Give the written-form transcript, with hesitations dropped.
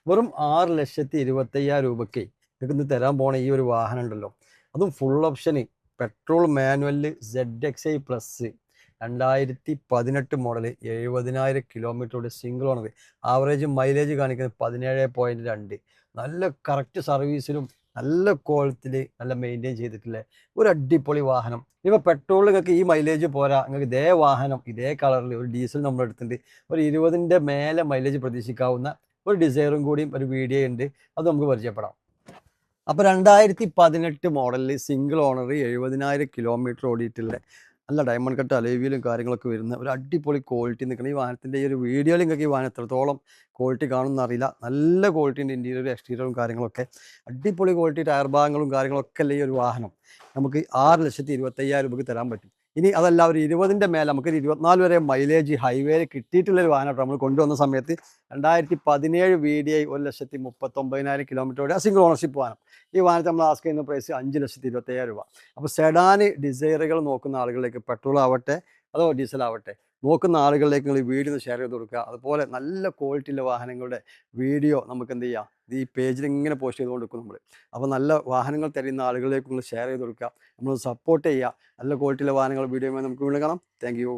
വെറും 6,25,000 രൂപയ്ക്ക് നിങ്ങൾക്ക് ഇന്ന് തരാൻ പോണ ഈ ഒരു വാഹനം ഉണ്ടല്ലോ, അതും full option petrol manual ZXi+ 2018 model 70,000 കിലോമീറ്ററോട് സിംഗിൾ ഓണർ, ആവറേജ് മൈലേജ് കാണിക്കുന്നത് 17.2, നല്ല കറക്റ്റ് സർവീസിലും നല്ല ക്വാളിറ്റിയിൽ നല്ല മെയിൻറ്റെയിൻ ചെയ്തിട്ടുള്ള ഒരു അടിപൊളി വാഹനം. ഇപ്പോൾ പെട്രോൾ നിങ്ങൾക്ക് ഈ മൈലേജ് പോരാ, നിങ്ങൾക്ക് ഇതേ വാഹനം ഇതേ കളറിൽ ഒരു ഡീസൽ നമ്മൾ എടുത്തിട്ടുണ്ട്, ഒരു 20ന്റെ മേലെ മൈലേജ് പ്രതീക്ഷിക്കാവുന്ന ഒരു ഡിസൈറും കൂടിയും ഒരു വീഡിയോ ഉണ്ട്, അത് നമുക്ക് പരിചയപ്പെടാം. അപ്പോൾ 2018 മോഡലിൽ സിംഗിൾ ഓണർ 70,000 കിലോമീറ്റർ ഓടിയിട്ടുള്ള നല്ല ഡയമണ്ട് കട്ട് അലോയിലും കാര്യങ്ങളൊക്കെ വരുന്ന ഒരു അടിപൊളി ക്വാളിറ്റി നിൽക്കുന്ന ഈ വാഹനത്തിൻ്റെ ഈ ഒരു വീഡിയോയിൽ നിങ്ങൾക്ക് ഈ വാഹനം എത്രത്തോളം ക്വാളിറ്റി കാണുമെന്ന് അറിയില്ല. നല്ല ക്വാളിറ്റി ഉണ്ട്, ഇൻറ്റീരിയറും എക്സ്റ്റീരിയറും കാര്യങ്ങളൊക്കെ അടിപൊളി ക്വാളിറ്റി, ടയർ ഭാഗങ്ങളും കാര്യങ്ങളൊക്കെ അല്ലേ ഈ ഒരു വാഹനം നമുക്ക് 6,25,000 രൂപയ്ക്ക് തരാൻ പറ്റും. ഇനി അതല്ല, ഒരു 20ന്റെ മേലെ നമുക്കൊരു 24 വരെ മൈലേജ് ഹൈവേയിൽ കിട്ടിയിട്ടുള്ളൊരു വാഹനമായിട്ട് നമ്മൾ കൊണ്ടുവന്ന സമയത്ത് 2017 VDI 1,39,000 കിലോമീറ്റർ ആ സിംഗിൾ ഓണർഷിപ്പ് വാഹനം. ഈ വാഹനത്തെ നമ്മൾ ആസ്ക് ചെയ്യുന്ന പ്രൈസ് 5,25,000 രൂപ. അപ്പോൾ സെഡാന് ഡിസൈറുകൾ നോക്കുന്ന ആളുകളിലേക്ക്, പെട്രോൾ ആവട്ടെ അതോ ഡീസൽ ആവട്ടെ, നോക്കുന്ന ആളുകളിലേക്ക് നിങ്ങൾ ഈ വീഡിയോ ഒന്ന് ഷെയർ ചെയ്ത് കൊടുക്കുക. അതുപോലെ നല്ല ക്വാളിറ്റിയുള്ള വാഹനങ്ങളുടെ വീഡിയോ നമുക്ക് എന്ത് ചെയ്യാം, ഈ പേജിൽ ഇങ്ങനെ പോസ്റ്റ് ചെയ്തുകൊണ്ട് കൊടുക്കും നമ്മൾ. അപ്പോൾ നല്ല വാഹനങ്ങൾ തരുന്ന ആളുകളിലേക്ക് നിങ്ങൾ ഷെയർ ചെയ്ത് കൊടുക്കുക, നമ്മൾ സപ്പോർട്ട് ചെയ്യുക. നല്ല ക്വാളിറ്റിയുള്ള വാഹനങ്ങൾ വീഡിയോ നമുക്ക് വീണ്ടും കാണാം. Thank you.